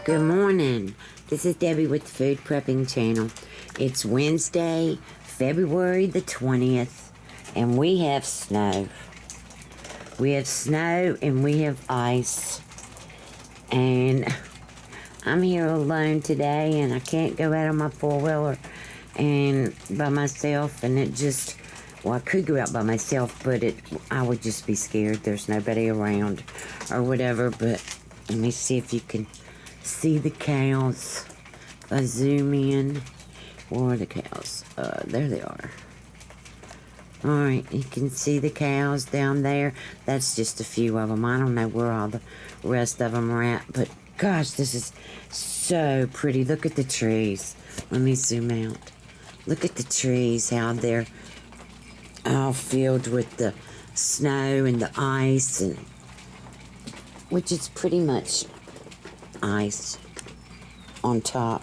Good morning. This is Debbie with the Food Prepping channel. It's Wednesday, February the 20th, and we have snow. We have snow and we have ice. And I'm here alone today, and I can't go out on my four-wheeler and by myself, and it just, well, I could go out by myself, but I would just be scared. There's nobody around or whatever. But let me see if you can see the cows. If I zoom in, where are the cows? There they are. Alright, you can see the cows down there. That's just a few of them. I don't know where all the rest of them are at, but gosh, this is so pretty. Look at the trees. Let me zoom out. Look at the trees, how they're all filled with the snow and the ice, and which is pretty much ice on top.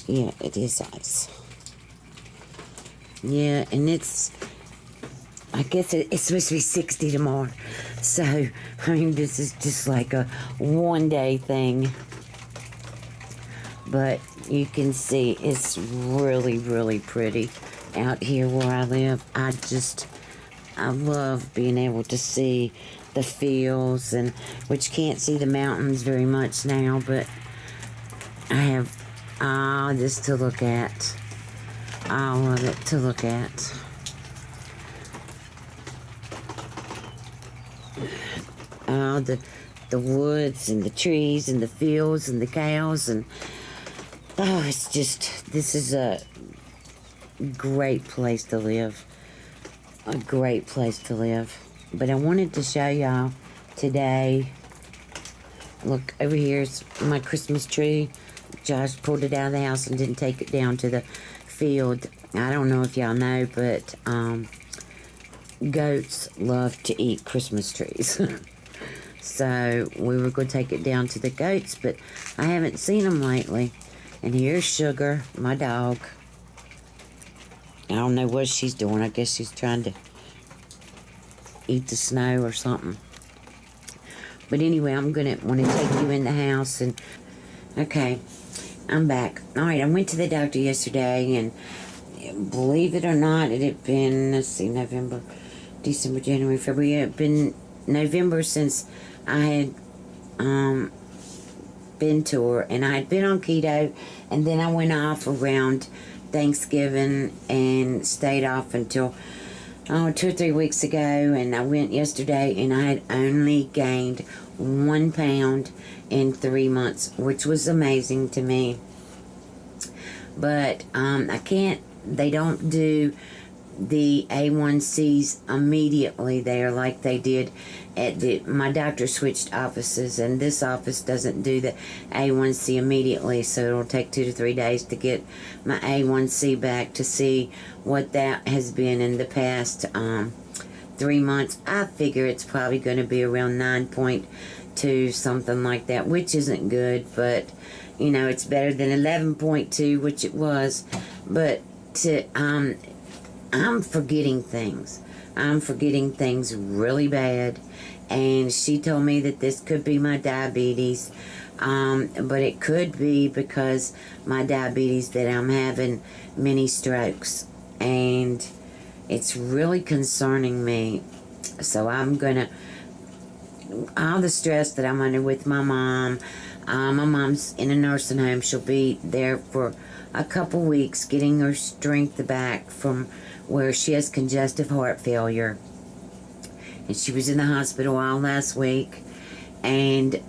Yeah, it is ice. Yeah, and I guess it's supposed to be 60 tomorrow. So, I mean, this is just like a one-day thing. But you can see it's really, really pretty out here where I live. I love being able to see the fields, and which can't see the mountains very much now, but I have all this to look at. All of it to look at. All the woods and the trees and the fields and the cows, and oh, it's just, this is a great place to live. A great place to live. But I wanted to show y'all today. Look, over here's my Christmas tree. Josh pulled it out of the house and didn't take it down to the field. I don't know if y'all know, but goats love to eat Christmas trees. So we were going to take it down to the goats, but I haven't seen them lately. And here's Sugar, my dog. I don't know what she's doing. I guess she's trying to eat the snow or something. But anyway, I'm going to want to take you in the house. And okay, I'm back. Alright, I went to the doctor yesterday, and believe it or not, it had been, let's see, November, December, January, February. It had been November since I had been to her, and I had been on keto, and then I went off around Thanksgiving and stayed off until 2 or 3 weeks ago, and I went yesterday, and I had only gained 1 pound in 3 months, which was amazing to me. But they don't do the A1Cs immediately there like they did at my doctor switched offices, and this office doesn't do the A1C immediately, so it'll take 2 to 3 days to get my A1C back to see what that has been in the past 3 months. I figure it's probably going to be around 9.2, something like that, which isn't good, but you know, it's better than 11.2, which it was. But I'm forgetting things. I'm forgetting things really bad. And she told me that this could be my diabetes. But it could be because my diabetes that I'm having many strokes. And it's really concerning me. So I'm going to, all the stress that I'm under with my mom. My mom's in a nursing home. She'll be there for a couple weeks getting her strength back from where she has congestive heart failure. And she was in the hospital all last week. And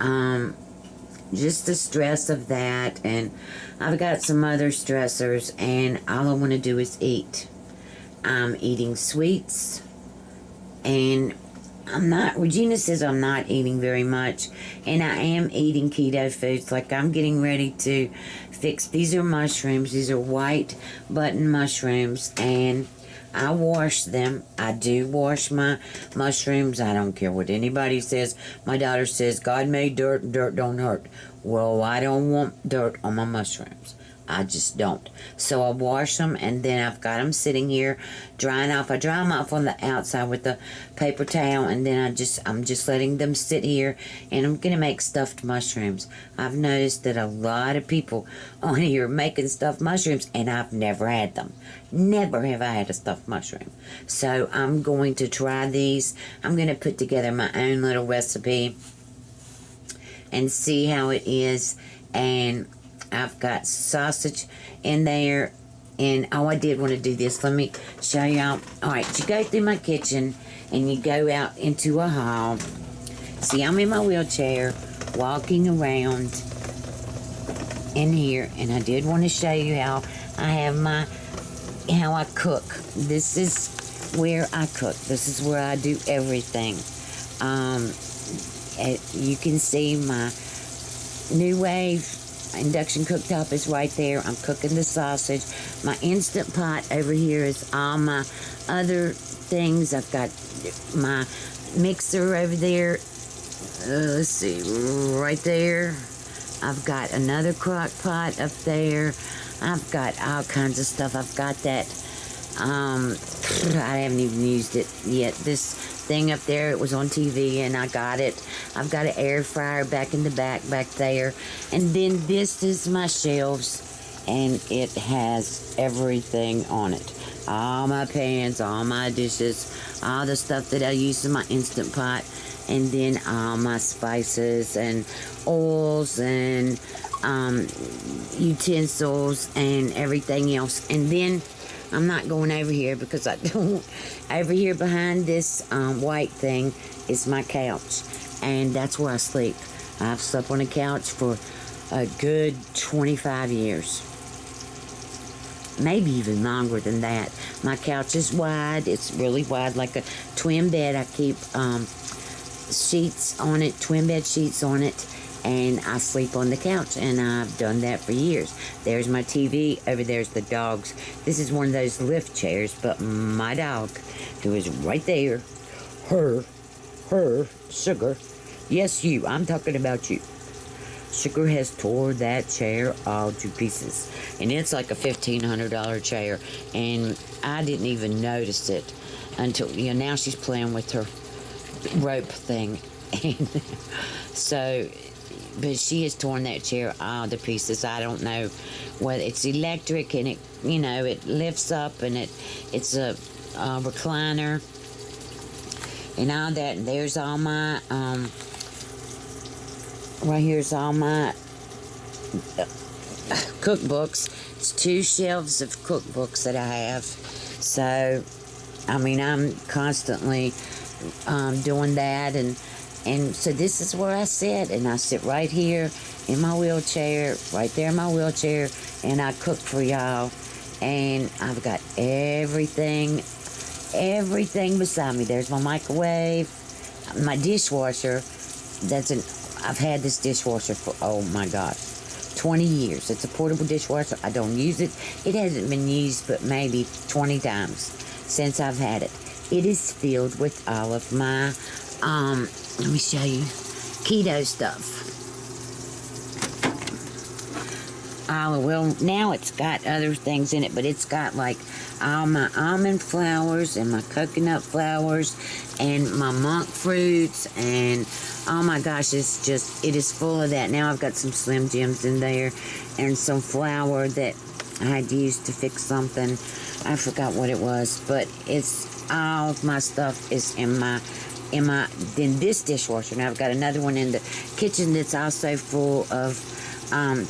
just the stress of that. And I've got some other stressors. And all I want to do is eat. I'm eating sweets. And Regina says I'm not eating very much. And I am eating keto foods. Like I'm getting ready to fix. These are mushrooms. These are white button mushrooms. And I wash them. I do wash my mushrooms. I don't care what anybody says. My daughter says, God made dirt and dirt don't hurt. Well, I don't want dirt on my mushrooms. I just don't. So I wash them, and then I've got them sitting here drying off. I dry them off on the outside with the paper towel, and then I'm just letting them sit here, and I'm gonna make stuffed mushrooms. I've noticed that a lot of people on here are making stuffed mushrooms, and I've never had them. Never have I had a stuffed mushroom. So I'm going to try these. I'm gonna put together my own little recipe and see how it is. And I've got sausage in there, and I did want to do this. Let me show y'all. Alright, you go through my kitchen and you go out into a hall. See, I'm in my wheelchair walking around in here, and I did want to show you how I have how I cook. This is where I cook. This is where I do everything. You can see my NuWave Induction Cooktop is right there. I'm cooking the sausage. My Instant Pot over here is all my other things. I've got my mixer over there. Let's see, right there. I've got another crock pot up there. I've got all kinds of stuff. I've got that. I haven't even used it yet. This thing up there, it was on TV and I got it. I've got an air fryer back in the back there. And then this is my shelves, and it has everything on it. All my pans, all my dishes, all the stuff that I use in my Instant Pot, and then all my spices and oils and utensils and everything else. And then I'm not going over here because I don't. Over here behind this white thing is my couch, and that's where I sleep. I've slept on a couch for a good 25 years. Maybe even longer than that. My couch is wide. It's really wide, like a twin bed. I keep sheets on it, twin bed sheets on it, and I sleep on the couch, and I've done that for years. There's my TV. Over there's the dogs. This is one of those lift chairs, but my dog, who is right there, her, Sugar, yes, I'm talking about you. Sugar has tore that chair all to pieces, and it's like a $1,500 chair, and I didn't even notice it until, now she's playing with her rope thing, and so, but she has torn that chair all to pieces. I don't know whether it's electric, and it, it lifts up, and it's a recliner and all that. And there's all my right here's all my cookbooks. It's 2 shelves of cookbooks that I have. So I'm constantly doing that, and so this is where I sit, and I sit right here in my wheelchair, right there in my wheelchair, and I cook for y'all. And I've got everything beside me. There's my microwave, my dishwasher. I've had this dishwasher for, oh my gosh, 20 years. It's a portable dishwasher. I don't use it. It hasn't been used but maybe 20 times since I've had it. It is filled with all of my, let me show you, keto stuff. Well, now it's got other things in it, but it's got like all my almond flours and my coconut flours and my monk fruits, and oh my gosh, it is full of that. Now I've got some Slim Jims in there and some flour that I had used to fix something. I forgot what it was, but it's all of my stuff is in this dishwasher. Now I've got another one in the kitchen that's also full of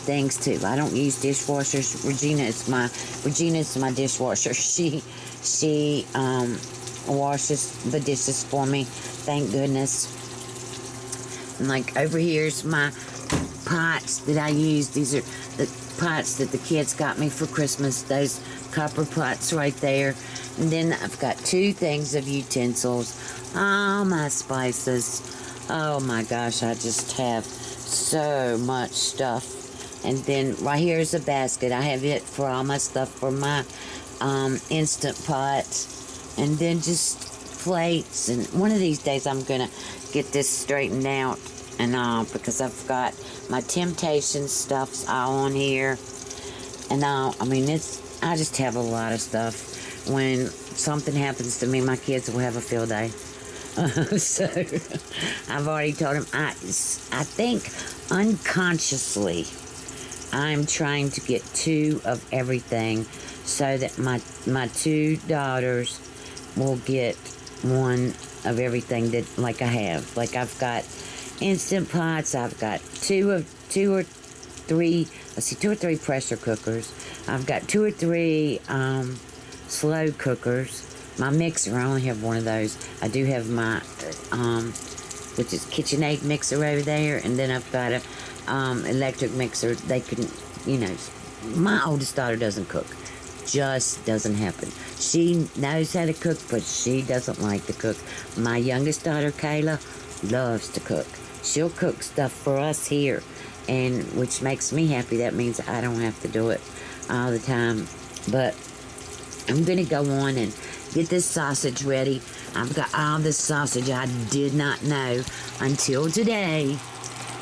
things too. I don't use dishwashers. Regina is my dishwasher. She washes the dishes for me, thank goodness. And like over here's my pots that I use. These are the pots that the kids got me for Christmas, those copper pots right there. And then I've got 2 things of utensils, all my spices. Oh my gosh, I just have so much stuff. And then right here is a basket. I have it for all my stuff for my Instant Pot. And then just plates. And one of these days I'm gonna get this straightened out and all, because I've got my Temptation stuffs all on here. And now, I mean, I just have a lot of stuff. When something happens to me, my kids will have a field day. So I've already told them, I think unconsciously I'm trying to get 2 of everything so that my 2 daughters will get 1 of everything that, like, I have. Like, I've got Instant Pots, I've got 2 or 3, let's see, 2 or 3 pressure cookers. I've got 2 or 3 slow cookers. My mixer, I only have 1 of those. I do have my, which is KitchenAid mixer over there, and then I've got a electric mixer. They can, you know, my oldest daughter doesn't cook. Just doesn't happen. She knows how to cook, but she doesn't like to cook. My youngest daughter, Kayla, loves to cook. She'll cook stuff for us here, and which makes me happy. That means I don't have to do it all the time. But I'm going to go on and get this sausage ready. I've got all this sausage. I did not know until today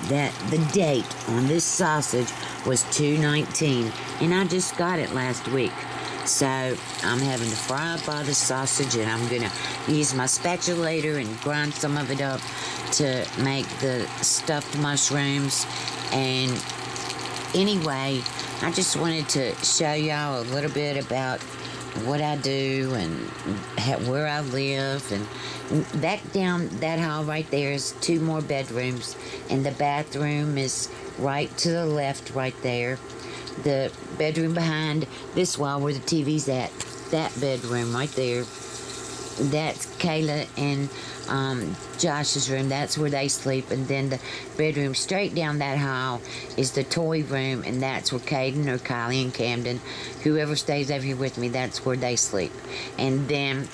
that the date on this sausage was 2/19, and I just got it last week. So I'm having to fry up all the sausage, and I'm going to use my spatulator and grind some of it up to make the stuffed mushrooms. And anyway, I just wanted to show y'all a little bit about what I do and where I live. And back down that hall right there is 2 more bedrooms, and the bathroom is right to the left right there. The bedroom behind this wall where the TV's at, that bedroom right there, that's Kayla and Josh's room. That's where they sleep. And then the bedroom straight down that hall is the toy room, and that's where Caden or Kylie and Camden, whoever stays over here with me, that's where they sleep. And then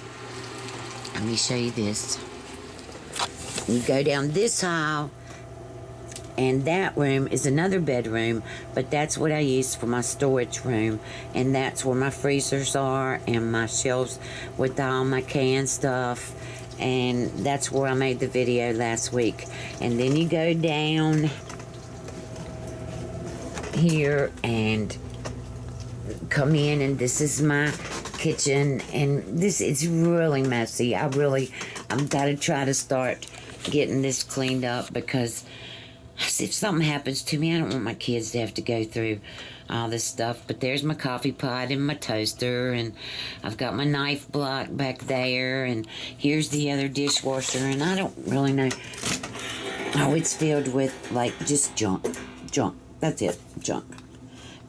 let me show you this. You go down this hall, and that room is another bedroom, but that's what I use for my storage room. And that's where my freezers are and my shelves with all my canned stuff. And that's where I made the video last week. And then you go down here and come in, and this is my kitchen. And this is really messy. I've got to try to start getting this cleaned up, because if something happens to me, I don't want my kids to have to go through all this stuff. But there's my coffee pot and my toaster, and I've got my knife block back there, and here's the other dishwasher, and I don't really know. Oh, it's filled with, like, just junk. That's it, junk.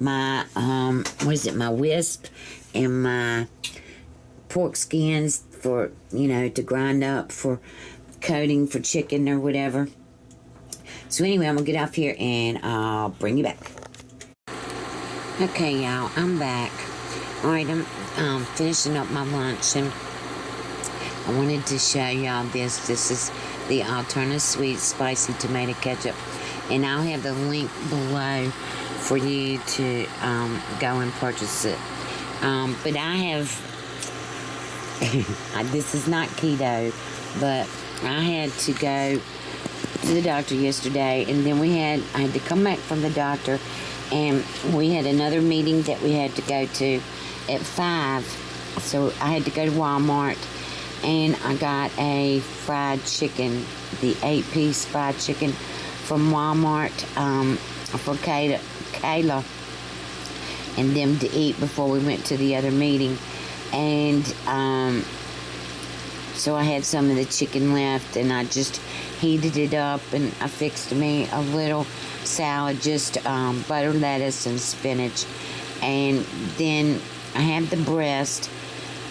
My, my wisp and my pork skins for, to grind up for coating for chicken or whatever. So anyway, I'm going to get off here and I'll bring you back. Okay, y'all, I'm back. Alright, I'm finishing up my lunch, and I wanted to show y'all this. This is the Alternative Sweet Spicy Tomato Ketchup. And I'll have the link below for you to go and purchase it. But I have, this is not keto, but I had to go to the doctor yesterday, and then I had to come back from the doctor, and we had another meeting that we had to go to at 5, so I had to go to Walmart, and I got a fried chicken, the 8-piece fried chicken from Walmart, for Kayla and them to eat before we went to the other meeting. And so I had some of the chicken left, and I just heated it up, and I fixed me a little salad, just butter, lettuce, and spinach. And then I had the breast,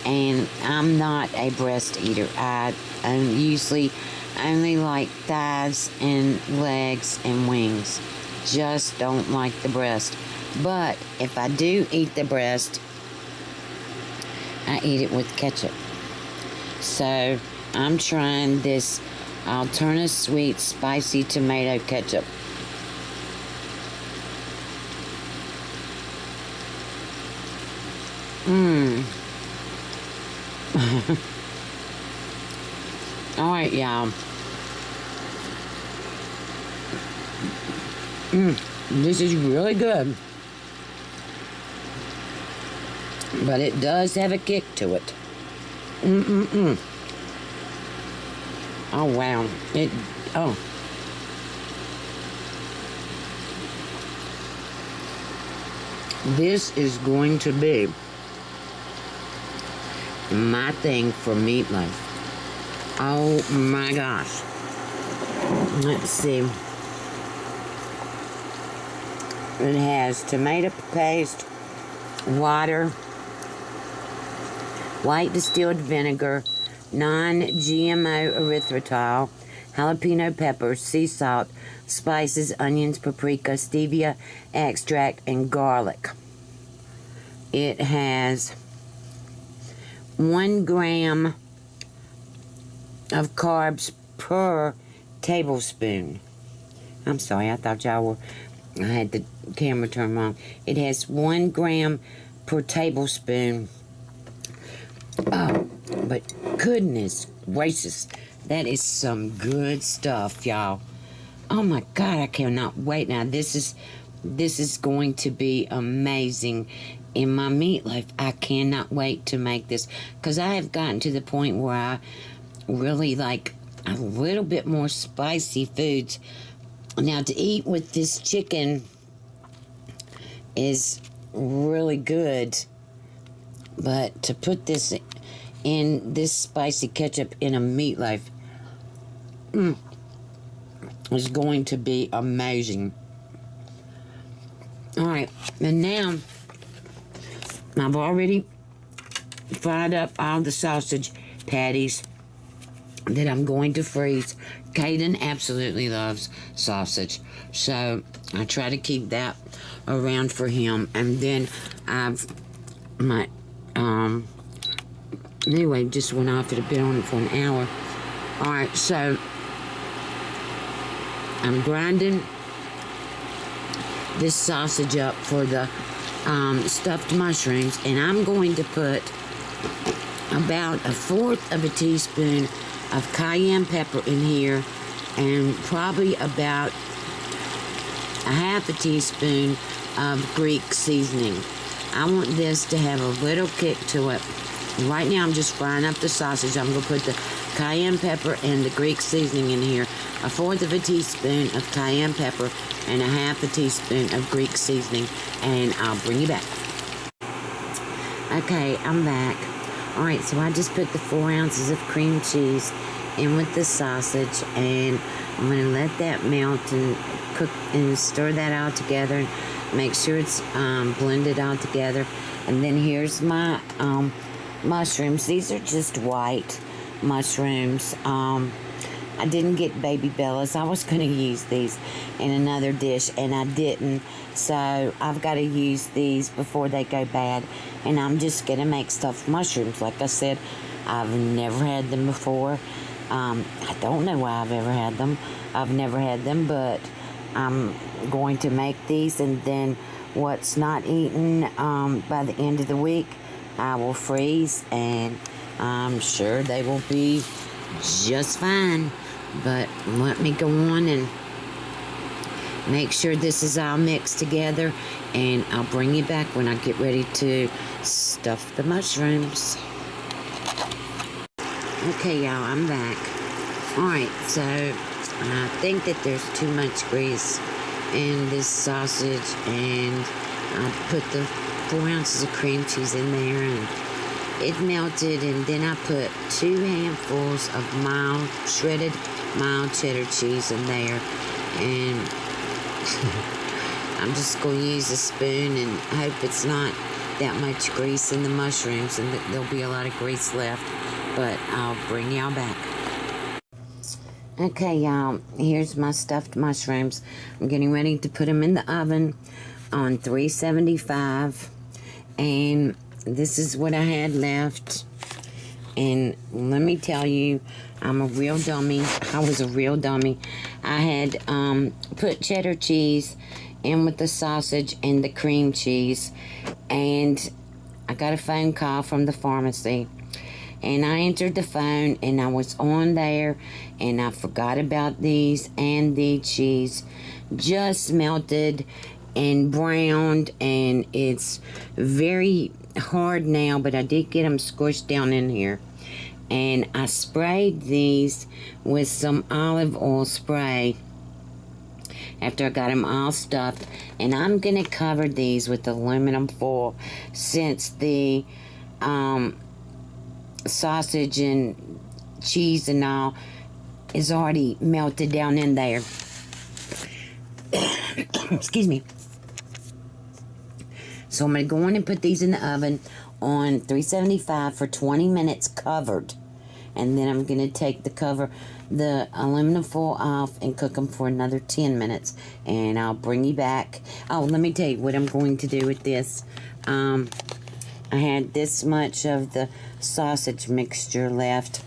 and I'm not a breast eater. I usually only like thighs and legs and wings. Just don't like the breast. But if I do eat the breast, I eat it with ketchup. So I'm trying this Alternative Sweet Spicy Tomato Ketchup. Alright, y'all. This is really good. but it does have a kick to it. Oh, wow. This is going to be my thing for meatloaf. Oh my gosh. Let's see. It has tomato paste, water, white distilled vinegar, non-GMO erythritol, jalapeno peppers, sea salt, spices, onions, paprika, stevia extract, and garlic. It has 1 gram of carbs per tablespoon. I'm sorry, I thought y'all were, I had the camera turned wrong. It has 1 gram per tablespoon. Oh, but goodness gracious, that is some good stuff, y'all. Oh my God, I cannot wait. Now this is going to be amazing in my meatloaf. I cannot wait to make this, because I have gotten to the point where I really like a little bit more spicy foods. Now to eat with this chicken is really good, but to put this in this spicy ketchup in a meatloaf is going to be amazing. Alright, and now I've already fried up all the sausage patties that I'm going to freeze. Caden absolutely loves sausage, so I try to keep that around for him. And then I've my anyway, just went off. It had been on it for an hour. All right, so I'm grinding this sausage up for the stuffed mushrooms, and I'm going to put about 1/4 of a teaspoon of cayenne pepper in here, and probably about 1/2 teaspoon of Greek seasoning. I want this to have a little kick to it. Right now I'm just frying up the sausage. I'm going to put the cayenne pepper and the Greek seasoning in here. 1/4 of a teaspoon of cayenne pepper and 1/2 teaspoon of Greek seasoning, and I'll bring you back. Okay, I'm back. Alright, so I just put the 4 ounces of cream cheese in with the sausage, and I'm going to let that melt and cook and stir that all together and make sure it's blended all together. And then here's my mushrooms. These are just white mushrooms. I didn't get baby bellas. I was going to use these in another dish, and I didn't. So I've got to use these before they go bad. And I'm just going to make stuffed mushrooms. Like I said, I've never had them before. I don't know why I've ever had them. I've never had them, but I'm going to make these, and then what's not eaten by the end of the week, I will freeze, and I'm sure they will be just fine. But let me go on and make sure this is all mixed together, and I'll bring you back when I get ready to stuff the mushrooms. Okay, y'all, I'm back. Alright, so I think that there's too much grease in this sausage, and I put the 4 ounces of cream cheese in there, and it melted. And then I put 2 handfuls of shredded mild cheddar cheese in there, and I'm just going to use a spoon and hope it's not that much grease in the mushrooms, and that there'll be a lot of grease left. But I'll bring y'all back. Okay, y'all, here's my stuffed mushrooms. I'm getting ready to put them in the oven on 375, and this is what I had left. And let me tell you, I'm a real dummy. I was a real dummy. I had put cheddar cheese in with the sausage and the cream cheese, and I got a phone call from the pharmacy. And I entered the phone, and I was on there, and I forgot about these, and the cheese just melted and browned, and it's very hard now, but I did get them squished down in here. And I sprayed these with some olive oil spray after I got them all stuffed. And I'm going to cover these with aluminum foil since the sausage and cheese and all is already melted down in there. Excuse me. So I'm going to go in and put these in the oven on 375 for 20 minutes covered. And then I'm going to take the aluminum foil off and cook them for another 10 minutes. And I'll bring you back. Oh, let me tell you what I'm going to do with this. I had this much of the sausage mixture left.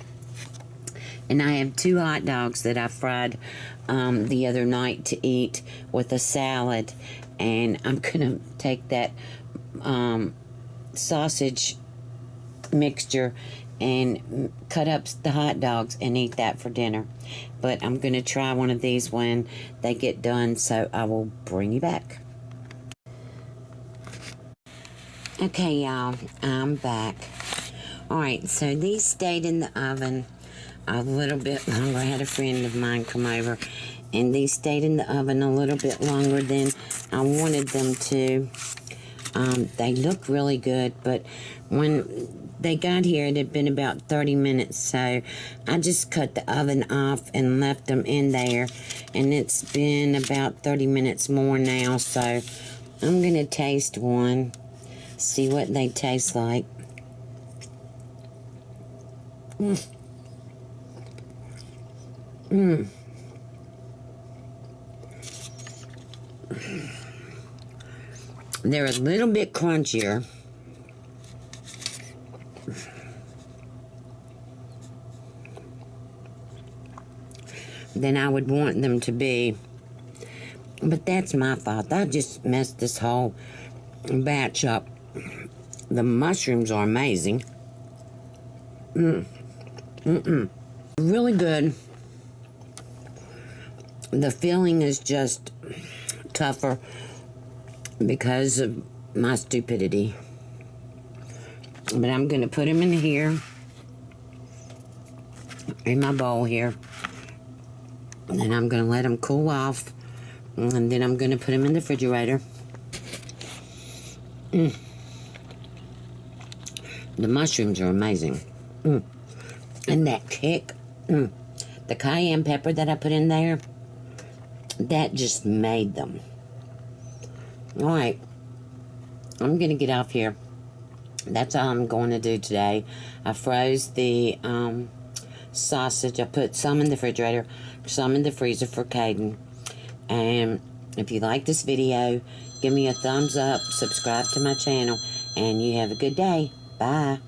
And I have 2 hot dogs that I fried the other night to eat with a salad. And I'm going to take that sausage mixture and cut up the hot dogs and eat that for dinner. But I'm going to try one of these when they get done, so I will bring you back. Okay, y'all, I'm back. Alright, so these stayed in the oven a little bit longer. I had a friend of mine come over, and these stayed in the oven a little bit longer than I wanted them to. They look really good, but when they got here, it had been about 30 minutes, so I just cut the oven off and left them in there, and it's been about 30 minutes more now, so I'm going to taste one, see what they taste like. They're a little bit crunchier than I would want them to be. But that's my fault. I just messed this whole batch up. The mushrooms are amazing. Really good. The filling is just tougher because of my stupidity. But I'm going to put them in here, in my bowl here. And then I'm going to let them cool off. And then I'm going to put them in the refrigerator. The mushrooms are amazing. And that kick, the cayenne pepper that I put in there, that just made them. Alright, I'm going to get off here. That's all I'm going to do today. I froze the sausage. I put some in the refrigerator, some in the freezer for Caden. And if you like this video, give me a thumbs up, subscribe to my channel, and you have a good day. Bye.